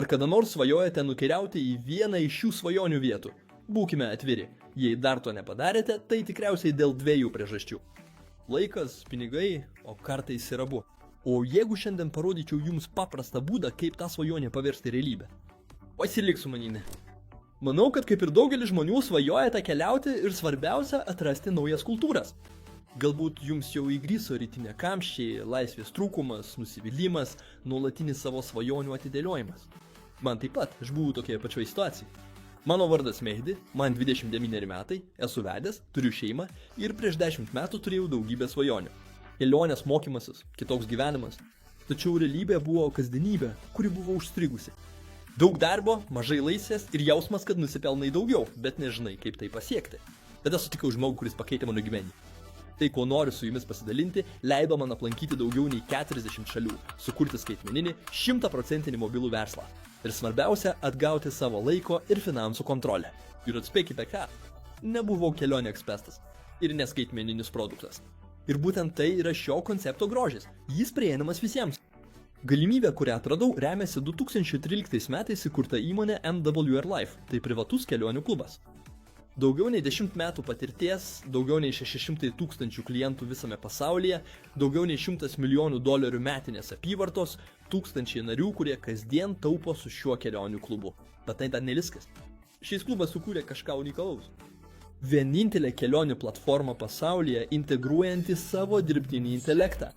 Ar kada nors svajojate nukeliauti į vieną iš šių svajonių vietų? Būkime atviri, jei dar to nepadarėte, tai tikriausiai dėl dviejų priežasčių. Laikas, pinigai, o kartais ir abu. O jeigu šiandien parodyčiau jums paprastą būdą, kaip tą svajonę paversti realybę? Pasilik su manimi. Manau, kad kaip ir daugelis žmonių svajojate keliauti ir svarbiausia atrasti naujas kultūras. Galbūt jums jau įgryso rytinė kamščiai, laisvės trūkumas, nusivylimas, nuolatinis savo svajonių atidėliojimas. Man taip pat, aš buvau tokioje pačioje situacijoje. Mano vardas Mehdi, man 29 metai, esu vedęs, turiu šeimą ir prieš 10 metų turėjau daugybę svajonių. Kelionės, mokymasis, kitoks gyvenimas. Tačiau realybė buvo kasdienybė, kuri buvo užstrigusi. Daug darbo, mažai laisvės ir jausmas, kad nusipelnai daugiau, bet nežinai, kaip tai pasiekti. Tada sutikau žmogų, kuris pakeitė mano gyvenimą. Tai, ko noriu su jumis pasidalinti, leido man aplankyti daugiau nei 40 šalių, sukurti skaitmeninį 100% mobilų verslą. Ir svarbiausia, atgauti savo laiko ir finansų kontrolę. Ir atspėkite ką? Nebuvau kelionių ekspertas ir neskaitmeninis produktas. Ir būtent tai yra šio koncepto grožis. Jis prieinamas visiems. Galimybė, kurią atradau, remiasi 2013 metais įkurta įmonė MWR Life, tai privatus kelionių klubas. Daugiau nei 10 metų patirties, daugiau nei 600 tūkstančių klientų visame pasaulyje, daugiau nei $100 milijonų metinės apyvartos, tūkstančiai narių, kurie kasdien taupo su šiuo kelionių klubu. Bet tai dar ne viskas. Šis klubas sukūrė kažką unikalaus. Vienintelė kelionių platforma pasaulyje integruojanti savo dirbtinį intelektą.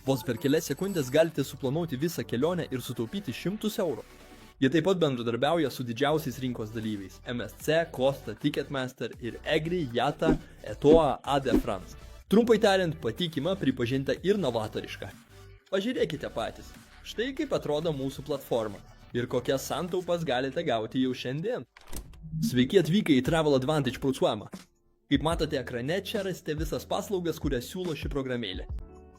Vos per kelias sekundės galite suplanuoti visą kelionę ir sutaupyti €100. Jie taip pat bendradarbiauja su didžiausiais rinkos dalyviais – MSC, Costa, Ticketmaster ir EGRI, IATA, ETOA, AD France. Trumpai tariant, patikima, pripažinta ir novatoriška. Pažiūrėkite patys, štai kaip atrodo mūsų platforma ir kokias santaupas galite gauti jau šiandien. Sveiki atvykę į Travel Advantage programą. Kaip matote ekrane, čia rasite visas paslaugas, kurias siūlo ši programėlė.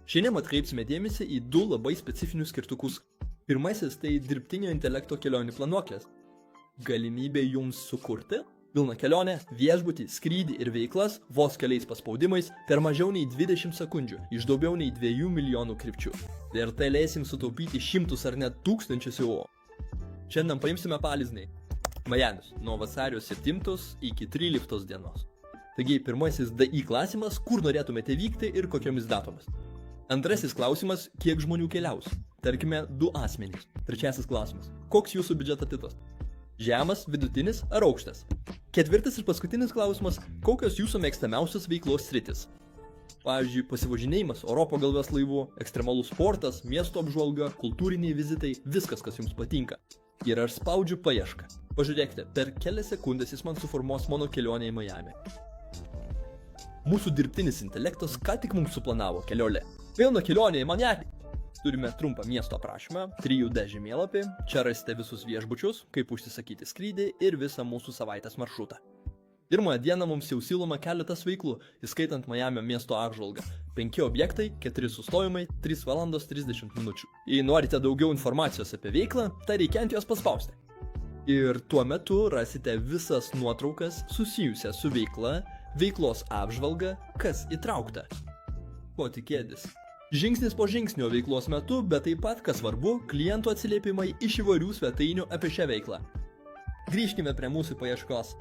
Šiandien atkreipsime dėmesį į 2 labai specifinius skirtukus. Pirmasis tai dirbtinio intelekto kelionių planuoklės. Galimybė jums sukurti pilną kelionę, viešbutį, skrydį ir veiklas vos keliais paspaudimais per mažiau nei 20 sekundžių iš daugiau nei 2 milijonų krypčių. Ir tai leis jums sutaupyti šimtus ar net tūkstančius eurų. Šiandien paimsime pavyzdį. Miamis nuo vasario 7 iki 13 dienos. Taigi pirmasis DI klausimas, kur norėtumėte vykti ir kokiomis datomis. Antrasis klausimas, kiek žmonių keliaus. Tarkime, 2 asmenys. Trečiasis klausimas, koks jūsų biudžeto tipas? Žemas, vidutinis ar aukštas? Ketvirtas ir paskutinis klausimas, kokios jūsų mėgstamiausios veiklos sritis? Pavyzdžiui, pasivažinėjimas oro pagalvės laivu, ekstremalus sportas, miesto apžvalga, kultūriniai vizitai, viskas, kas jums patinka. Ir aš spaudžiu paiešką. Pažiūrėkite, per kelias sekundės jis man suformuos mano kelionę į Miami. Mūsų dirbtinis intelektas ką tik mums suplanavo kelionę. Pilna kelionė į Miami. Turime trumpą miesto aprašymą, 3D žemėlapį, čia rasite visus viešbučius, kaip užsisakyti skrydį ir visą mūsų savaitės maršrutą. Pirmąją dieną mums jau siūloma keletas veiklų, įskaitant Miamio miesto apžvalgą. 5 objektai, 4 sustojimai, 3 valandos 30 minučių. Jei norite daugiau informacijos apie veiklą, tai reikia ant jos paspausti. Ir tuo metu rasite visas nuotraukas susijusias su veikla, veiklos apžvalga, kas įtraukta. Ko tikėtis? Žingsnis po žingsnio veiklos metu, bet taip pat, kas svarbu, klientų atsiliepimai iš įvairių svetainių apie šią veiklą. Grįžkime prie mūsų paieškos.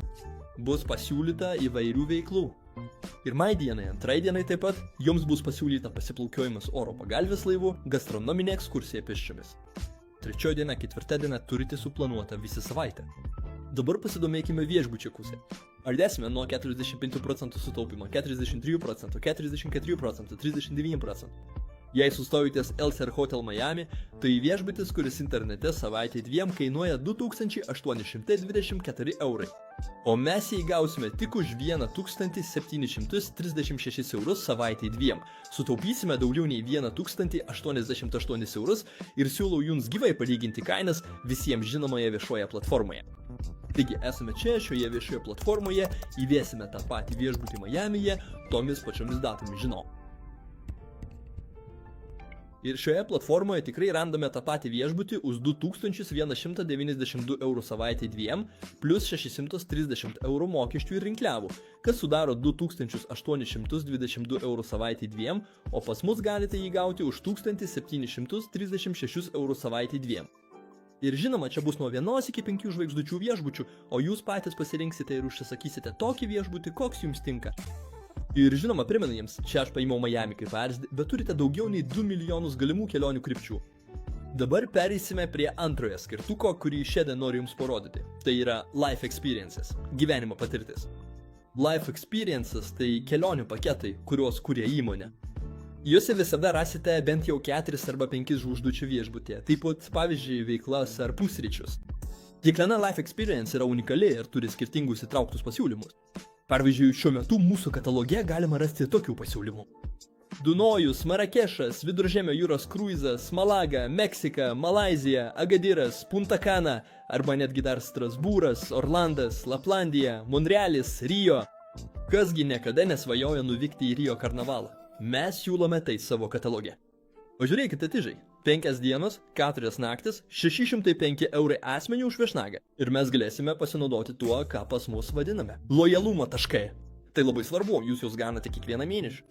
Bus pasiūlyta įvairių veiklų. Pirmai dienai, antrai dienai taip pat jums bus pasiūlyta pasiplaukiojimas oro pagalvės laivu, gastronominė ekskursija pėsčiomis. Trečioji diena, ketvirta diena turite suplanuotą visą savaitę. Dabar pasidomėkime viešbučio pusę. Ar dėsime nuo 45% sutaupimo, 43%, 44%, 39%. Jei sustojotės Elser Hotel Miami, tai viešbutis, kuris internete savaitė 2 kainuoja 2824 €. O mes jį gausime tik už 1736 € savaitė 2. Sutaupysime daugiau nei 1088 € ir siūlau jums gyvai palyginti kainas visiems žinomoje viešoje platformoje. Taigi esame čia, šioje viešoje platformoje, įvėsime tą patį viešbutį Miamyje, tomis pačiomis datomis žinau. Ir šioje platformoje tikrai randame tą patį viešbutį už 2192 € savaitė 2, plus 630 € mokesčių ir rinkliavų, kas sudaro 2822 € savaitė 2, o pas mus galite jį gauti už 1736 € savaitė 2. Ir žinoma, čia bus nuo 1 iki 5 žvaigždučių viešbučių, o jūs patys pasirinksite ir užsisakysite tokį viešbutį, koks jums tinka. Ir žinoma, primenu jums, čia aš paėmiau Miami kaip pavyzdį, bet turite daugiau nei 2 milijonus galimų kelionių krypčių. Dabar pereisime prie antrojo skirtuko, kurį šiandien noriu jums parodyti. Tai yra Life Experiences, gyvenimo patirtis. Life Experiences tai kelionių paketai, kuriuos kuria įmonė. Juose visada rasite bent jau 4 arba 5 žvaigždučių viešbutyje, taip pat pavyzdžiui veiklas ar pusryčius. Kiekviena Life Experience yra unikali ir turi skirtingus įtrauktus pasiūlymus. Pavyzdžiui, šiuo metu mūsų kataloge galima rasti tokių pasiūlymų. Dunojus, Marakešas, Viduržemio jūros kruizas, Malaga, Meksika, Malaizija, Agadiras, Punta Cana arba netgi dar Strasbūras, Orlandas, Laplandija, Monrealis, Rio. Kasgi niekada nesvajoja nuvykti į Rio karnavalą? Mes siūlome tai savo kataloge. Pažiūrėkite atidžiai. 5 dienos, 4 naktis, 605 eurai asmeniui už viešnagę. Ir mes galėsime pasinaudoti tuo, ką pas mus vadiname lojalumo taškai. Tai labai svarbu, jūs juos gaunate kiekvieną mėnesį.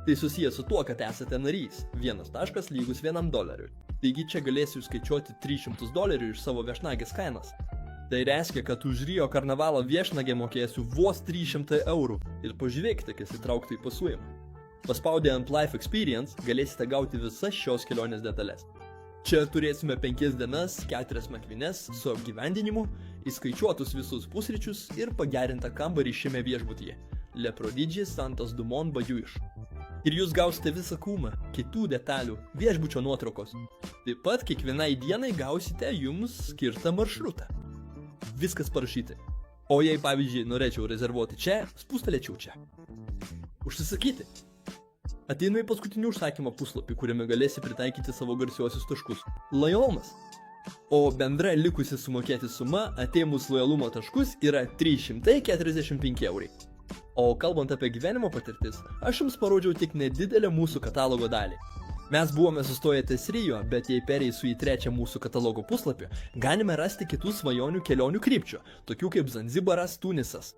Tai susijęs su tuo, kad esate narys. 1 taškas lygus $1. Taigi čia galėsiu skaičiuoti $300 iš savo viešnagės kainos. Tai reiškia, kad už Rio karnavalo viešnagę mokėsiu vos 300 eurų. Ir pažiūrėkite, kas įtraukta į pasiūlymą. Paspaudę ant Life Experience galėsite gauti visas šios kelionės detalės. Čia turėsime 5 dienas, 4 nakvynes su apgyvendinimu, įskaičiuotus visus pusryčius ir pagerintą kambarį šiame viešbutyje. Le Prodigy Santos Dumont Bajuiš. Ir jūs gausite visą krūvą kitų detalių, viešbučio nuotraukos. Taip pat kiekvienai dienai gausite jums skirtą maršrutą. Viskas parašyti. O jei pavyzdžiui norėčiau rezervuoti čia, spustelėčiau čia. Užsisakyti. Ateinu į paskutinį užsakymą puslapį, kuriame galėsi pritaikyti savo garsiuosius taškus. Lojalumas. O bendra likusi sumokėti suma atėmus lojalumo taškus yra 345 eurai. O kalbant apie gyvenimo patirtis, aš jums parodžiau tik nedidelę mūsų katalogo dalį. Mes buvome sustoję ties Rio, bet jei pereisiu į 3 mūsų katalogo puslapį, galime rasti kitų svajonių kelionių krypčių, tokių kaip Zanzibaras, Tunisas.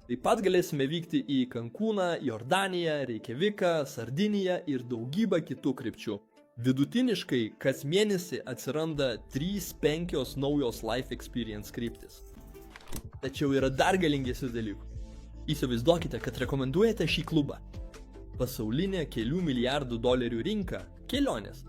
Taip pat galėsime vykti į Cancūną, Jordaniją, Reikjaviką, Sardiniją ir daugybę kitų krypčių. Vidutiniškai kas mėnesį atsiranda 3-5 naujos Life Experience kryptis. Tačiau yra dar galingesnių dalykų. Įsivaizduokite, kad rekomenduojate šį klubą. Pasaulinė kelių milijardų dolerių rinka – kelionės.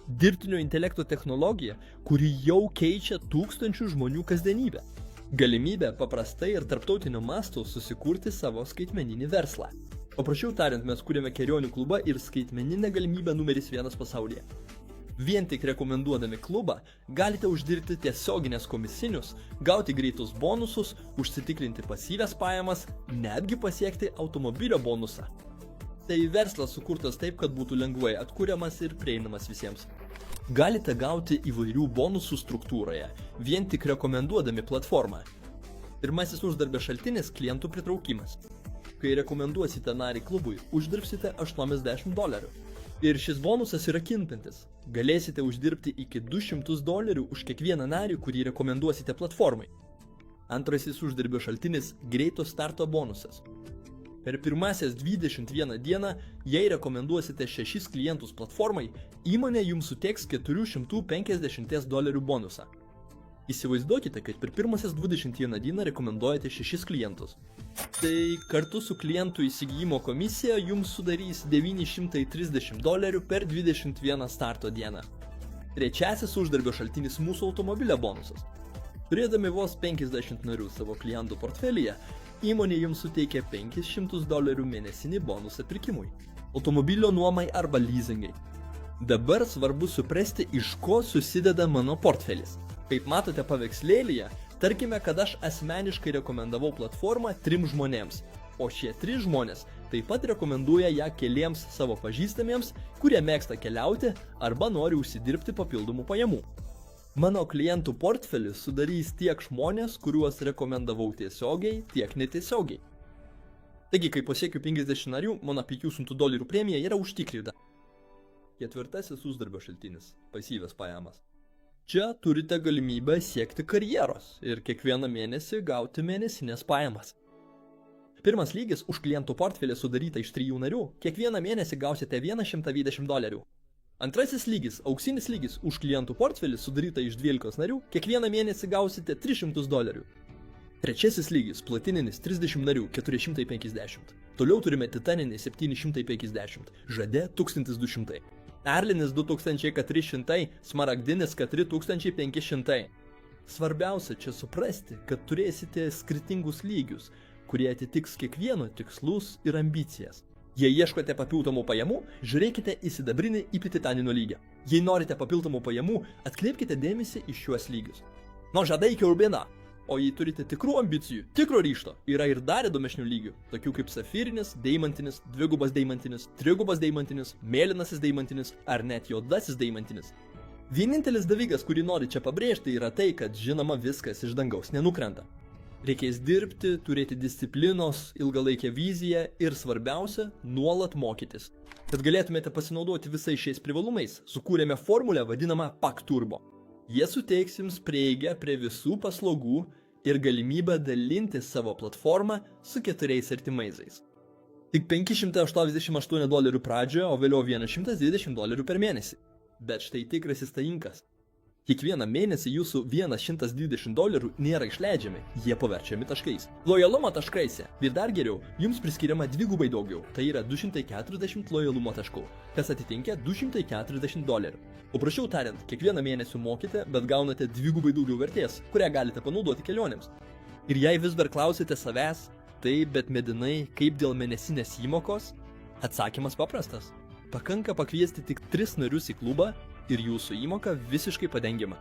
Dirbtinio intelekto technologija, kuri jau keičia tūkstančių žmonių kasdienybę. Galimybė paprastai ir tarptautiniu mastu susikurti savo skaitmeninį verslą. Paprasčiau tariant, mes kūrėme kelionių klubą ir skaitmeninę galimybę numeris 1 pasaulyje. Vien tik rekomenduodami klubą galite uždirbti tiesioginės komisinius, gauti greitus bonusus, užsitikrinti pasyvias pajamas, netgi pasiekti automobilio bonusą. Tai verslas sukurtas taip, kad būtų lengvai atkuriamas ir prieinamas visiems. Galite gauti įvairių bonusų struktūroje, vien tik rekomenduodami platformą. Pirmasis uždarbio šaltinis – klientų pritraukimas. Kai rekomenduosite narį klubui, uždirbsite $80. Ir šis bonusas yra kintantis. Galėsite uždirbti iki $200 už kiekvieną narį, kurį rekomenduosite platformai. Antrasis uždarbio šaltinis – greito starto bonusas. Per pirmasias 21 dieną, jei rekomenduosite 6 klientus platformai, įmonė jums suteiks $450 bonusą. Įsivaizduokite, kad per pirmasias 21 dieną rekomenduojate 6 klientus. Tai kartu su klientų įsigijimo komisija jums sudarys $930 per 21 starto dieną. Trečiasis uždarbio šaltinis – mūsų automobilio bonusas. Turėdami vos 50 narių savo klientų portfelyje, įmonė jums suteikia $500 mėnesinį bonusą pirkimui, automobilio nuomai arba leasingai. Dabar svarbu suprasti, iš ko susideda mano portfelis. Kaip matote paveikslėlyje, tarkime, kad aš asmeniškai rekomendavau platformą 3 žmonėms, o šie 3 žmonės taip pat rekomenduoja ją keliems savo pažįstamiems, kurie mėgsta keliauti arba nori užsidirbti papildomų pajamų. Mano klientų portfelis sudarys tiek žmonės, kuriuos rekomendavau tiesiogiai, tiek netiesiogiai. Taigi, kai pasiekiu 50 narių, mano $500 premija yra užtikrinta. Ketvirtasis uždarbio šaltinis – pasyvias pajamas. Čia turite galimybę siekti karjeros ir kiekvieną mėnesį gauti mėnesinės pajamas. Pirmas lygis už klientų portfelį sudaryta iš 3 narių, kiekvieną mėnesį gausite $120. Antrasis lygis, auksinis lygis už klientų portfelį sudarytą iš 12 narių, kiekvieną mėnesį gausite $300. Trečiasis lygis, platininis 30 narių 450. Toliau turime titaninį 750, žade 1200. Erlinis 2400, smaragdinis 4500. Svarbiausia čia suprasti, kad turėsite skirtingus lygius, kurie atitiks kiekvieno tikslus ir ambicijas. Jei ieškote papildomų pajamų, žiūrėkite į sidabrinį į titaninio lygį. Jei norite papildomų pajamų, atkreipkite dėmesį į šiuos lygius. Nuo žadai iki rubina. O jei turite tikrų ambicijų, tikro ryžto, yra ir dar įdomesnių lygių, tokių kaip safyrinis, deimantinis, dvigubas deimantinis, trigubas deimantinis, mėlynasis deimantinis ar net juodasis deimantinis. Vienintelis dalykas, kurį noriu čia pabrėžti, yra tai, kad žinoma viskas iš dangaus nenukrenta. Reikės dirbti, turėti disciplinos, ilgalaikę viziją ir svarbiausia, nuolat mokytis. Kad galėtumėte pasinaudoti visais šiais privalumais, sukūrėme formulę vadinamą PAK Turbo. Jie suteiks jums prieigą prie visų paslaugų ir galimybę dalinti savo platformą su 4 artimaisiais. Tik $588 pradžioje, o vėliau $120 per mėnesį. Bet štai tikrasis tainkas. Kiekvieną mėnesį jūsų $120 nėra išleidžiami, jie paverčiami taškais. Lojalumo taškaise ir dar geriau, jums priskiriama dvigubai daugiau, tai yra 240 lojalumo taškų, kas atitinka $240. Paprasčiau tariant, kiekvieną mėnesį mokite, bet gaunate dvigubai daugiau vertės, kurią galite panaudoti kelionėms. Ir jei vis dar klausite savęs, tai bet medinai kaip dėl mėnesinės įmokos, atsakymas paprastas. Pakanka pakviesti tik 3 narius į klubą ir jūsų įmoka visiškai padengiama.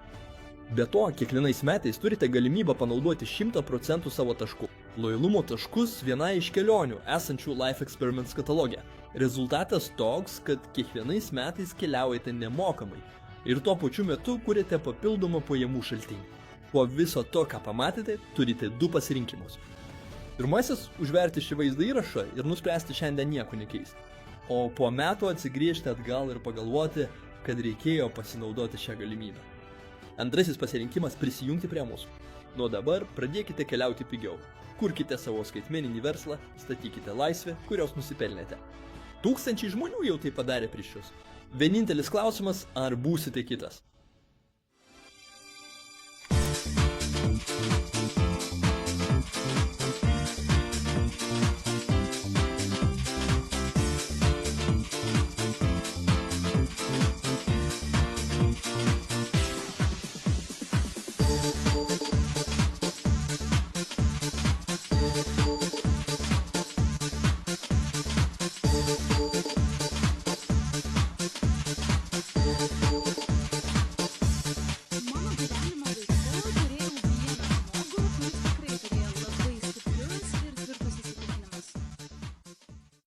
Be to, kiekvienais metais turite galimybę panaudoti 100% savo taškų. Lojalumo taškus viena iš kelionių esančių Life Experiments kataloge. Rezultatas toks, kad kiekvienais metais keliaujate nemokamai ir tuo pačiu metu kuriate papildomą pajamų šaltinį. Po viso to, ką pamatėte, turite 2 pasirinkimus. Pirmasis – užverti šį vaizdą įrašą ir nuspręsti šiandien nieko nekeisti. O po metų atsigrįžti atgal ir pagalvoti, kad reikėjo pasinaudoti šią galimybę. Antrasis pasirinkimas – prisijungti prie mūsų. Nuo dabar pradėkite keliauti pigiau. Kurkite savo skaitmeninį verslą, statykite laisvę, kurios nusipelnėte. Tūkstančiai žmonių jau tai padarė prieš jūs. Vienintelis klausimas – ar būsite kitas.